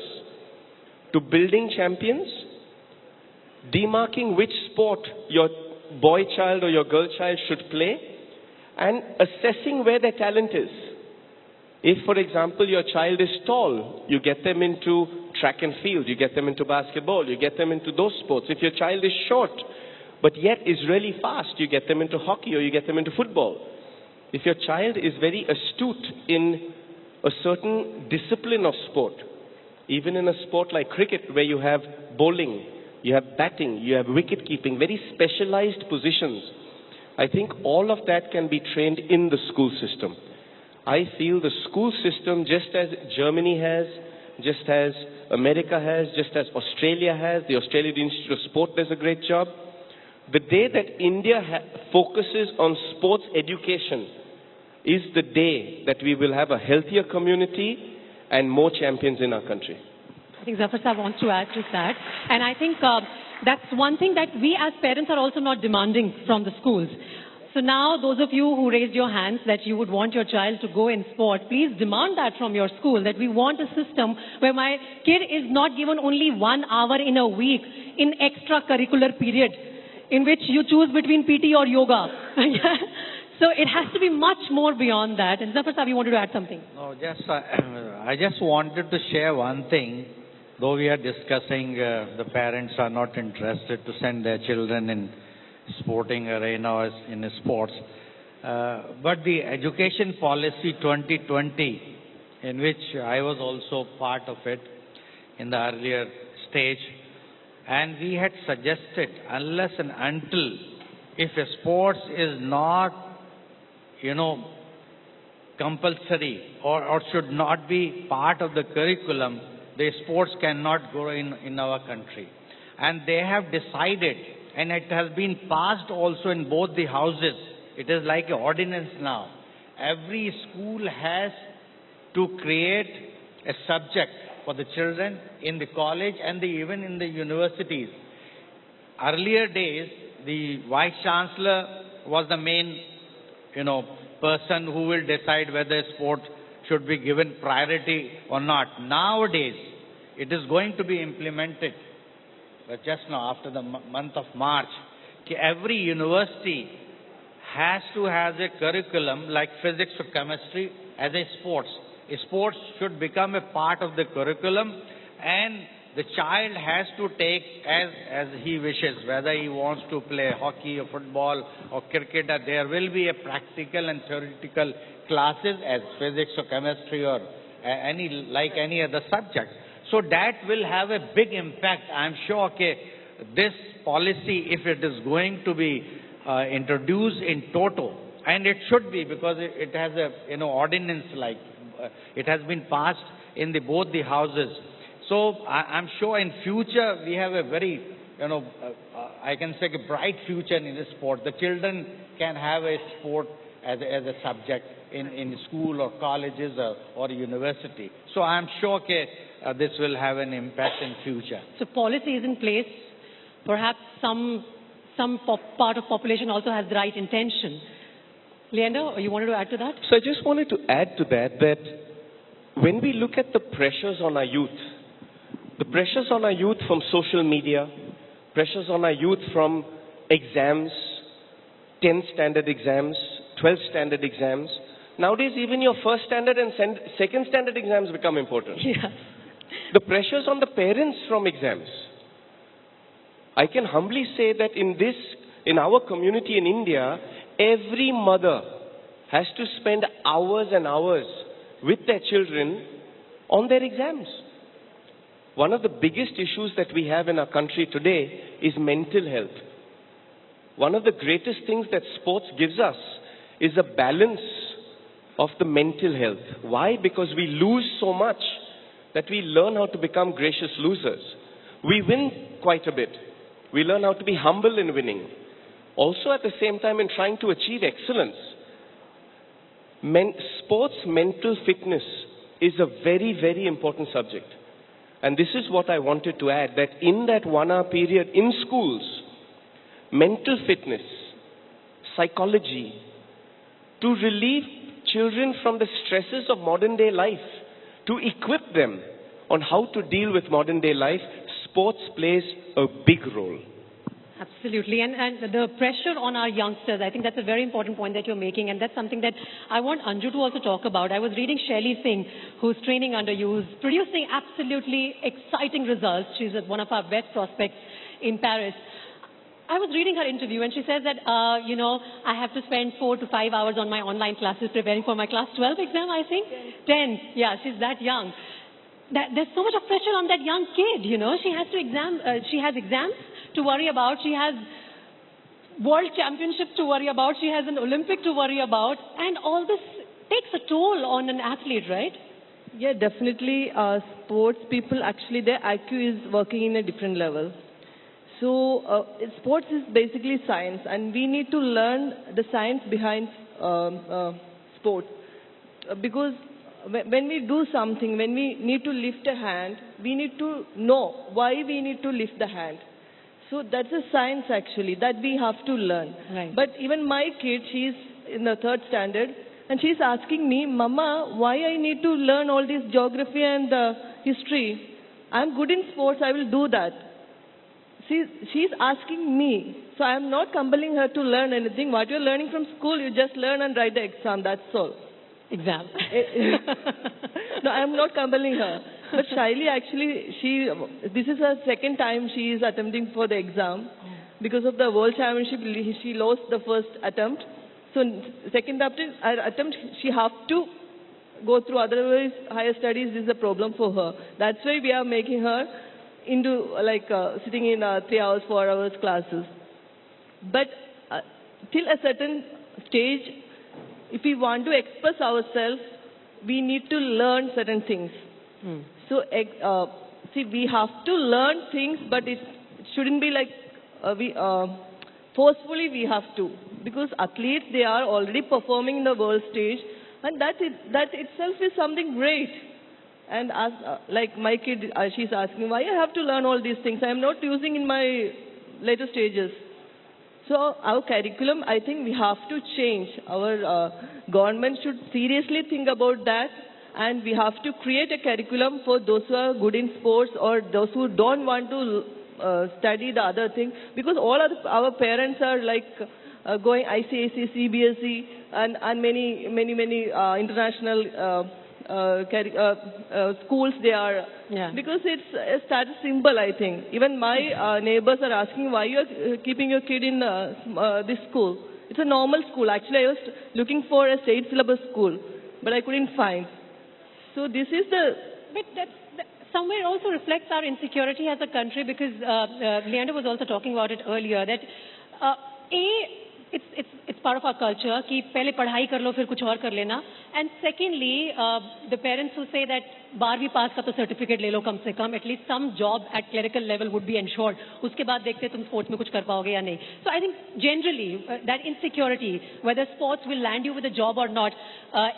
to building champions, demarking which sport your boy child or your girl child should play, and assessing where their talent is. If, for example, your child is tall, you get them into track and field, you get them into basketball, you get them into those sports. If your child is short, but yet is really fast, you get them into hockey or you get them into football. If your child is very astute in a certain discipline of sport, even in a sport like cricket where you have bowling, you have batting, you have wicket keeping, very specialized positions, I think all of that can be trained in the school system. I feel the school system, just as Germany has, just as America has, just as Australia has, the Australian Institute of Sport does a great job. The day that India focuses on sports education is the day that we will have a healthier community and more champions in our country. I think Zafar Sahab wants to add to that. And I think that's one thing that we as parents are also not demanding from the schools. So now, those of you who raised your hands that you would want your child to go in sport, please demand that from your school, that we want a system where my kid is not given only 1 hour in a week in extracurricular period, in which you choose between PT or yoga. So it has to be much more beyond that. And Zafar Sahab, you wanted to add something? No, I just wanted to share one thing. Though we are discussing, the parents are not interested to send their children in sporting arena or in sports. But the Education Policy 2020, in which I was also part of it in the earlier stage, and we had suggested, unless and until, if a sports is not, compulsory or should not be part of the curriculum, the sports cannot grow in our country. and they have decided, and it has been passed also in both the houses. It is like an ordinance now. Every school has to create a subject for the children in the college and even in the universities. Earlier days, the Vice Chancellor was the main, person who will decide whether sport should be given priority or not. Nowadays, it is going to be implemented. But just now, after the month of March, every university has to have a curriculum like physics or chemistry as a sports. Sports should become a part of the curriculum, and the child has to take as he wishes, whether he wants to play hockey or football or cricket. There will be a practical and theoretical classes as physics or chemistry or any other subject. So that will have a big impact. I'm sure this policy, if it is going to be introduced in toto, and it should be, because it has a ordinance it has been passed in both the houses. So I'm sure in future we have a very, I can say a bright future in this sport. The children can have a sport as a subject in school or colleges or university. So I'm sure this will have an impact in future. So policy is in place. Perhaps some part of population also has the right intention. Leander, you wanted to add to that? So I just wanted to add to that when we look at the pressures on our youth, the pressures on our youth from social media, pressures on our youth from exams, 10th standard exams, 12th standard exams. Nowadays, even your first standard and second standard exams become important. Yeah. The pressures on the parents from exams. I can humbly say that in our community in India, every mother has to spend hours and hours with their children on their exams. One of the biggest issues that we have in our country today is mental health. One of the greatest things that sports gives us is a balance of the mental health. Why? Because we lose so much that we learn how to become gracious losers. We win quite a bit. We learn how to be humble in winning. Also at the same time in trying to achieve excellence. Sports mental fitness is a very, very important subject. And this is what I wanted to add, that in that 1 hour period in schools, mental fitness, psychology, to relieve children from the stresses of modern day life, to equip them on how to deal with modern day life, sports plays a big role. Absolutely. And the pressure on our youngsters, I think that's a very important point that you're making, and that's something that I want Anju to also talk about. I was reading Shelly Singh, who's training under you, who's producing absolutely exciting results. She's one of our best prospects in Paris. I was reading her interview, and she says that, I have to spend 4 to 5 hours on my online classes preparing for my class 12 exam, I think. 10. Yeah, she's that young. There's so much of pressure on that young kid, She has she has exams to worry about. She has world championships to worry about. She has an Olympic to worry about. And all this takes a toll on an athlete, right? Yeah, definitely. Sports people, actually, their IQ is working in a different level. So sports is basically science, and we need to learn the science behind sport. Because when we do something, when we need to lift a hand, we need to know why we need to lift the hand. So that's a science actually that we have to learn. Right. But even my kid, she's in the 3rd standard, and she's asking me, Mama, why I need to learn all this geography and history? I'm good in sports, I will do that. She's asking me. So I'm not compelling her to learn anything. What you're learning from school, you just learn and write the exam, that's all. Exam. No, I'm not compelling her. But Shaili actually, this is her 2nd time she is attempting for the exam. Because of the World Championship, she lost the first attempt. So 2nd attempt, she have to go through, otherwise higher studies is a problem for her. That's why we are making her into sitting in 3 hours, 4 hours classes. But till a certain stage, if we want to express ourselves, we need to learn certain things. So, we have to learn things, but it shouldn't be like forcefully we have to, because athletes, they are already performing in the world stage, and that itself is something great. And as like my kid, she's asking why I have to learn all these things. I am not using in my later stages. So our curriculum, I think we have to change. Our government should seriously think about that, and we have to create a curriculum for those who are good in sports or those who don't want to study the other thing, because all our parents are like going ICSE, CBSE, and many international schools they are. Yeah. Because it's a status symbol, I think. Even my neighbors are asking why you are keeping your kid in this school. It's a normal school. Actually, I was looking for a state syllabus school, but I couldn't find. So this is the... But that somewhere also reflects our insecurity as a country, because Leander was also talking about it earlier, that it's part of our culture कि पहले पढ़ाई कर लो फिर कुछ और कर लेना. And secondly, the parents who say that 12वीं पास का तो सर्टिफिकेट ले लो कम से कम, at least some job at clerical level would be ensured. उसके बाद देखते तुम स्पोर्ट्स में कुछ कर पाओगे या नहीं. So I think generally that insecurity, whether sports will land you with a job or not,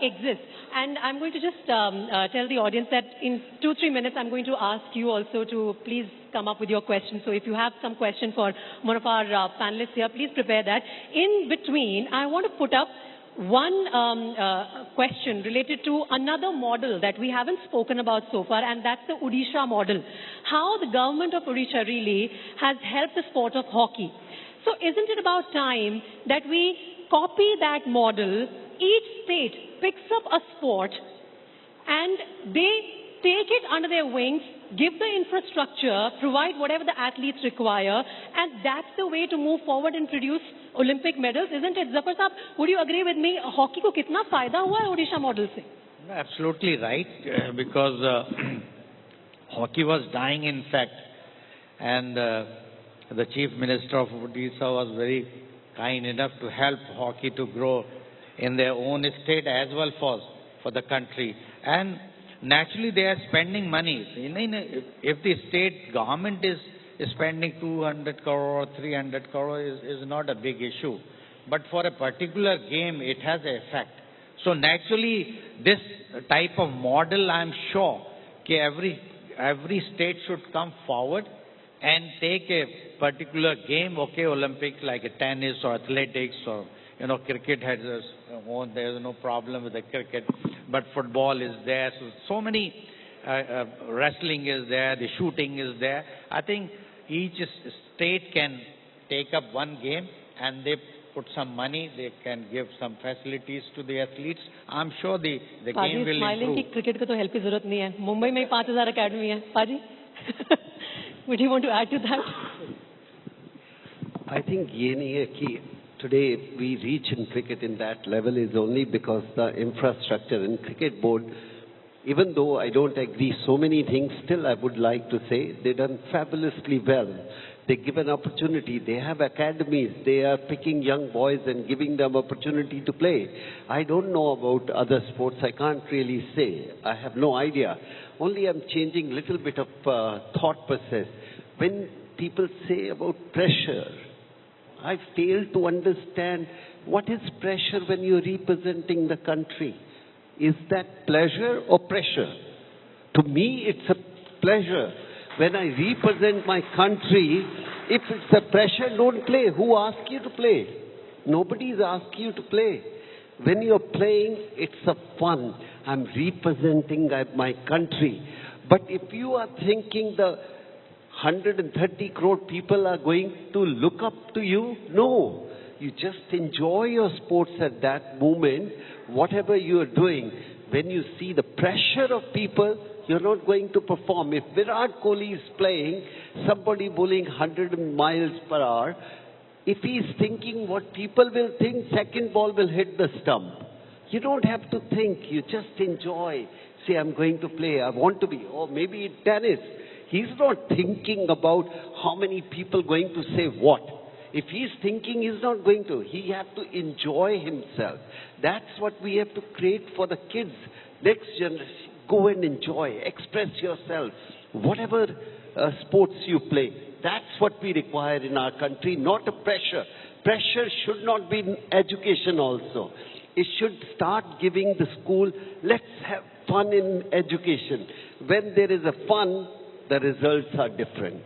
exists. And I'm going to just tell the audience that in 2-3 minutes I'm going to ask you also to please come up with your questions. So if you have some question for one of our panelists here, please prepare that. In between, I want to put up one question related to another model that we haven't spoken about so far, and that's the Odisha model. How the government of Odisha really has helped the sport of hockey. So isn't it about time that we copy that model? Each state picks up a sport and they take it under their wings, give the infrastructure, provide whatever the athletes require, and that's the way to move forward and produce Olympic medals, isn't it? Zafar Saab, would you agree with me? Hockey ko kitna fayda hua hai Odisha model se? Absolutely right, because hockey was dying, in fact, and the Chief Minister of Odisha was very kind enough to help hockey to grow in their own state as well for the country. And naturally, they are spending money. If the state government is spending 200 crore or 300 crore is not a big issue. But for a particular game, it has an effect. So naturally, this type of model, I'm sure, every state should come forward and take a particular game, okay, Olympics, like a tennis or athletics or, cricket has its own, there's no problem with the cricket, but football is there. So many, wrestling is there, the shooting is there. I think each state can take up one game and they put some money, they can give some facilities to the athletes. I'm sure the game will improve. Ki cricket ko to help ki zarurat nahi hai. Mumbai mein 5,000 academy hai. Paji? Would you want to add to that? I think ye nahi hai ki today we reach in cricket in that level is only because the infrastructure in cricket board, even though I don't agree so many things, still I would like to say they've done fabulously well. They give an opportunity. They have academies. They are picking young boys and giving them opportunity to play. I don't know about other sports. I can't really say. I have no idea. Only I'm changing a little bit of thought process. When people say about pressure, I fail to understand what is pressure when you're representing the country. Is that pleasure or pressure? To me, it's a pleasure. When I represent my country, if it's a pressure, don't play. Who asked you to play? Nobody's asked you to play. When you're playing, it's a fun. I'm representing my country. But if you are thinking the 130 crore people are going to look up to you, no. You just enjoy your sports at that moment, whatever you are doing. When you see the pressure of people, you're not going to perform. If Virat Kohli is playing, somebody bowling 100 miles per hour, if he's thinking what people will think, second ball will hit the stump. You don't have to think. You just enjoy. Say, I'm going to play. I want to be. Or maybe tennis. He's not thinking about how many people going to say what. If he's thinking, he's not going to. He has to enjoy himself. That's what we have to create for the kids. Next generation, go and enjoy. Express yourself. Whatever sports you play, That's what we require in our country, not a pressure. Pressure should not be in education also. It should start giving the school, let's have fun in education. When there is a fun, the results are different.